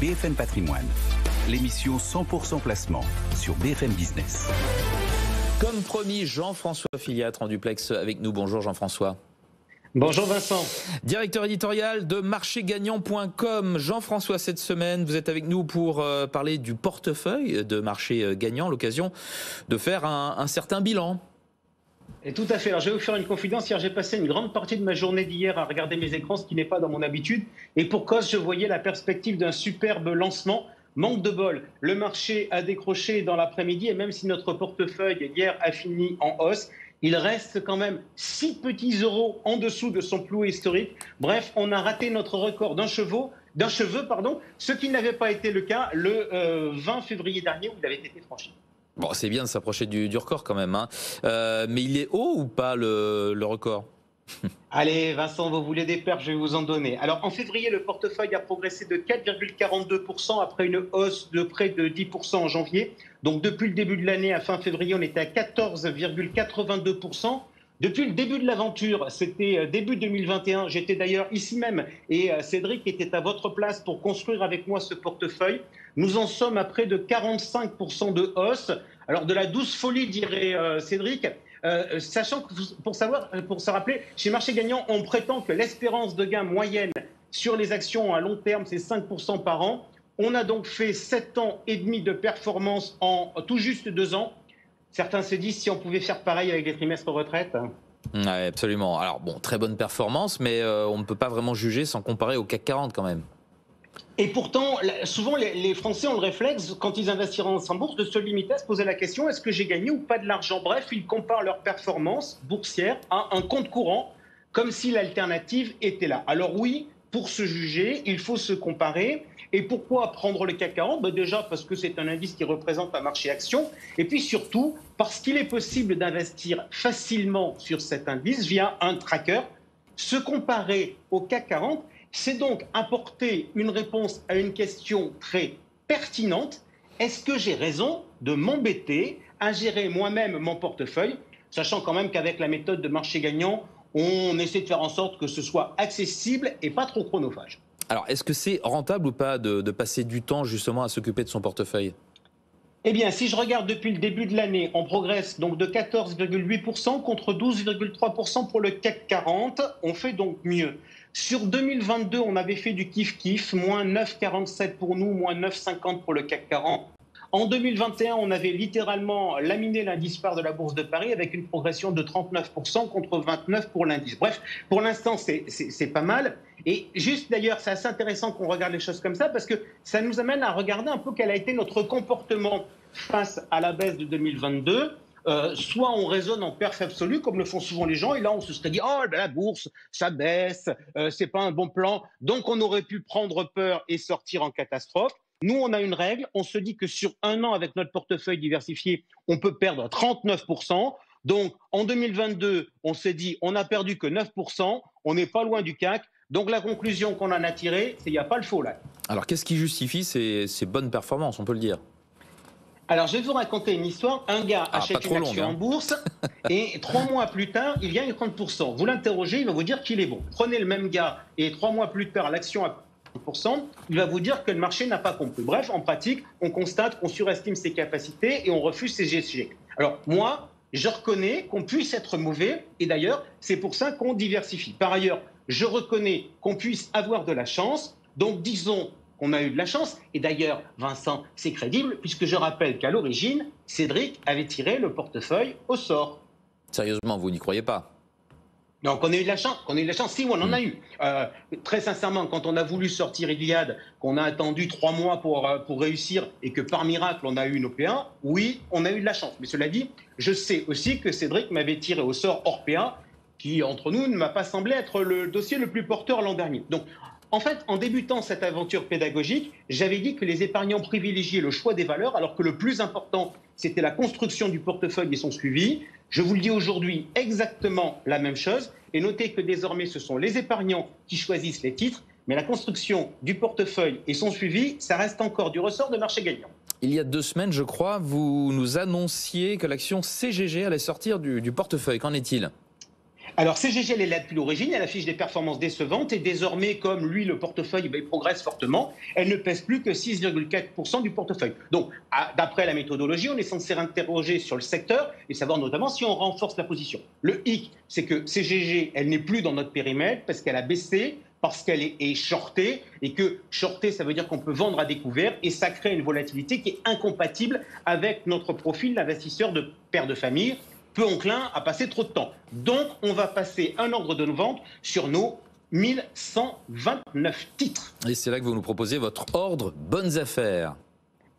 BFM Patrimoine, l'émission 100% placement sur BFM Business. Comme promis, Jean-François Filiatre en duplex avec nous. Bonjour Jean-François. Bonjour Vincent. Directeur éditorial de marchégagnant.com. Jean-François, cette semaine, vous êtes avec nous pour parler du portefeuille de Marché Gagnant, l'occasion de faire un certain bilan. Et tout à fait. Alors, je vais vous faire une confidence. Hier, j'ai passé une grande partie de ma journée d'hier à regarder mes écrans, ce qui n'est pas dans mon habitude. Et pour cause, je voyais la perspective d'un superbe lancement. Manque de bol, le marché a décroché dans l'après-midi et même si notre portefeuille hier a fini en hausse, il reste quand même 6 petits euros en dessous de son plus haut historique. Bref, on a raté notre record d'un cheveu, ce qui n'avait pas été le cas le 20 février dernier où il avait été franchi. Bon, c'est bien de s'approcher du record quand même, hein. Mais il est haut ou pas le record ? Allez Vincent, vous voulez des perles, je vais vous en donner. Alors en février, le portefeuille a progressé de 4,42% après une hausse de près de 10% en janvier. Donc depuis le début de l'année, à fin février, on était à 14,82%. Depuis le début de l'aventure, c'était début 2021, j'étais d'ailleurs ici même et Cédric était à votre place pour construire avec moi ce portefeuille. Nous en sommes à près de 45% de hausse. Alors de la douce folie, dirait Cédric. Sachant que pour se rappeler, chez Marché Gagnant, on prétend que l'espérance de gain moyenne sur les actions à long terme, c'est 5% par an. On a donc fait 7 ans et demi de performance en tout juste 2 ans. Certains se disent si on pouvait faire pareil avec les trimestres retraite. Oui, absolument. Alors bon, très bonne performance, mais on ne peut pas vraiment juger sans comparer au CAC 40 quand même. Et pourtant, souvent, les Français ont le réflexe, quand ils investiront en bourse, de se limiter à se poser la question, est-ce que j'ai gagné ou pas de l'argent? Bref, ils comparent leur performance boursière à un compte courant, comme si l'alternative était là. Alors oui, pour se juger, il faut se comparer. Et pourquoi prendre le CAC 40 ? Déjà parce que c'est un indice qui représente un marché action. Et puis surtout, parce qu'il est possible d'investir facilement sur cet indice via un tracker. Se comparer au CAC 40, c'est donc apporter une réponse à une question très pertinente. Est-ce que j'ai raison de m'embêter à gérer moi-même mon portefeuille, sachant quand même qu'avec la méthode de marché gagnant, on essaie de faire en sorte que ce soit accessible et pas trop chronophage. Alors, est-ce que c'est rentable ou pas de passer du temps justement à s'occuper de son portefeuille ? Eh bien, si je regarde depuis le début de l'année, on progresse donc de 14,8% contre 12,3% pour le CAC 40. On fait donc mieux. Sur 2022, on avait fait du kiff-kiff, moins 9,47 pour nous, moins 9,50 pour le CAC 40. En 2021, on avait littéralement laminé l'indice phare de la Bourse de Paris avec une progression de 39% contre 29% pour l'indice. Bref, pour l'instant, c'est pas mal. Et juste d'ailleurs, c'est assez intéressant qu'on regarde les choses comme ça parce que ça nous amène à regarder un peu quel a été notre comportement face à la baisse de 2022. Soit on raisonne en perf absolue, comme le font souvent les gens, et là on se serait dit « Oh, la bourse, ça baisse, c'est pas un bon plan », donc on aurait pu prendre peur et sortir en catastrophe. Nous, on a une règle, on se dit que sur un an, avec notre portefeuille diversifié, on peut perdre 39%. Donc, en 2022, on s'est dit, on n'a perdu que 9%, on n'est pas loin du CAC. Donc, la conclusion qu'on en a tirée, c'est qu'il n'y a pas le faux là. Alors, qu'est-ce qui justifie ces bonnes performances, on peut le dire ? Alors, je vais vous raconter une histoire. Un gars achète une action en bourse et 3 mois plus tard, il gagne 30%. Vous l'interrogez, il va vous dire qu'il est bon. Prenez le même gars et 3 mois plus tard, l'action a 30%, il va vous dire que le marché n'a pas compris. Bref, en pratique, on constate qu'on surestime ses capacités et on refuse ses GSG. Alors, moi, je reconnais qu'on puisse être mauvais et d'ailleurs, c'est pour ça qu'on diversifie. Par ailleurs, je reconnais qu'on puisse avoir de la chance. Donc, disons qu'on a eu de la chance. Et d'ailleurs, Vincent, c'est crédible, puisque je rappelle qu'à l'origine, Cédric avait tiré le portefeuille au sort. Sérieusement, vous n'y croyez pas ? Donc on a eu de la chance, si on en a eu. Très sincèrement, quand on a voulu sortir Iliad, qu'on a attendu 3 mois pour réussir et que par miracle on a eu une OP1, oui, on a eu de la chance. Mais cela dit, je sais aussi que Cédric m'avait tiré au sort Orpea, qui entre nous ne m'a pas semblé être le dossier le plus porteur l'an dernier. Donc en fait, en débutant cette aventure pédagogique, j'avais dit que les épargnants privilégiaient le choix des valeurs, alors que le plus important, c'était la construction du portefeuille et son suivi. Je vous le dis aujourd'hui, exactement la même chose. Et notez que désormais, ce sont les épargnants qui choisissent les titres, mais la construction du portefeuille et son suivi, ça reste encore du ressort de Marché Gagnant. Il y a 2 semaines, je crois, vous nous annonciez que l'action CGG allait sortir du portefeuille. Qu'en est-il ? Alors CGG, elle est là depuis l'origine, elle affiche des performances décevantes et désormais, comme lui, le portefeuille il progresse fortement, elle ne pèse plus que 6,4% du portefeuille. Donc, d'après la méthodologie, on est censé interroger sur le secteur et savoir notamment si on renforce la position. Le hic, c'est que CGG, elle n'est plus dans notre périmètre parce qu'elle a baissé, parce qu'elle est shortée, et que shorter, ça veut dire qu'on peut vendre à découvert, et ça crée une volatilité qui est incompatible avec notre profil d'investisseur de père de famille, peu enclin à passer trop de temps. Donc, on va passer un ordre de vente sur nos 1129 titres. Et c'est là que vous nous proposez votre ordre bonnes affaires.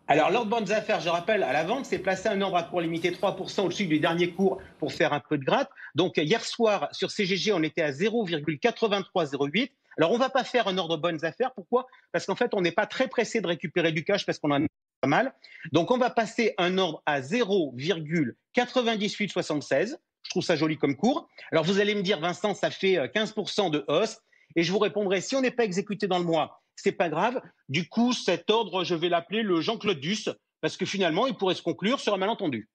Alors, l'ordre bonnes affaires, je rappelle, à la vente, c'est placer un ordre à cours limité 3% au-dessus du dernier cours pour faire un peu de gratte. Donc, hier soir, sur CGG, on était à 0,8308. Alors, on ne va pas faire un ordre bonnes affaires. Pourquoi? Parce qu'en fait, on n'est pas très pressé de récupérer du cash parce qu'on en a pas mal. Donc, on va passer un ordre à 0,9876. Je trouve ça joli comme cours. Alors, vous allez me dire, Vincent, ça fait 15% de hausse. Et je vous répondrai, si on n'est pas exécuté dans le mois, c'est pas grave. Du coup, cet ordre, je vais l'appeler le Jean-Claude Duss, parce que finalement, il pourrait se conclure sur un malentendu.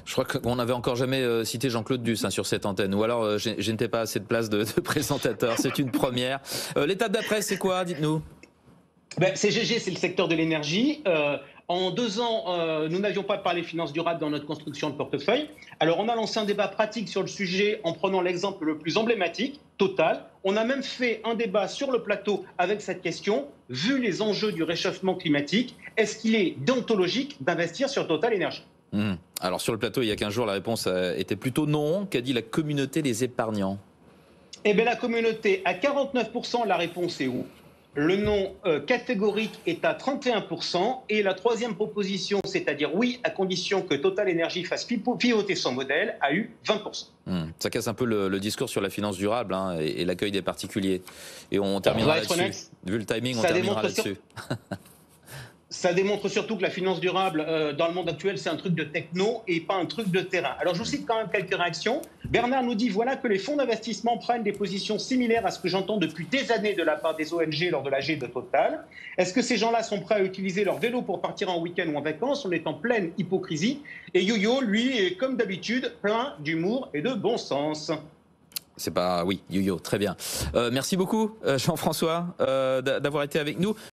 Je crois qu'on n'avait encore jamais cité Jean-Claude Duss sur cette antenne, ou alors je n'étais pas à cette place de présentateur, c'est une première. L'étape d'après, c'est quoi? Dites-nous. CGG, c'est le secteur de l'énergie. En 2 ans, nous n'avions pas parlé finances durables dans notre construction de portefeuille. Alors, on a lancé un débat pratique sur le sujet en prenant l'exemple le plus emblématique, Total. On a même fait un débat sur le plateau avec cette question. Vu les enjeux du réchauffement climatique, est-ce qu'il est déontologique d'investir sur Total Énergie? Alors, sur le plateau, il y a 15 jours, la réponse était plutôt non. Qu'a dit la communauté des épargnants? Eh bien, la communauté, à 49%, la réponse est où? Le non catégorique est à 31%. Et la troisième proposition, c'est-à-dire oui, à condition que Total Énergie fasse pivoter son modèle, a eu 20%. Ça casse un peu le discours sur la finance durable et l'accueil des particuliers. Et on terminera là-dessus. Vu le timing, on terminera là-dessus. Ça démontre surtout que la finance durable, dans le monde actuel, c'est un truc de techno et pas un truc de terrain. Alors, je vous cite quand même quelques réactions. Bernard nous dit, voilà que les fonds d'investissement prennent des positions similaires à ce que j'entends depuis des années de la part des ONG lors de l'AG de Total. Est-ce que ces gens-là sont prêts à utiliser leur vélo pour partir en week-end ou en vacances? On est en pleine hypocrisie. Et Yo-Yo, lui, est comme d'habitude, plein d'humour et de bon sens. C'est pas... Oui, Yo-Yo, très bien. Merci beaucoup, Jean-François, d'avoir été avec nous.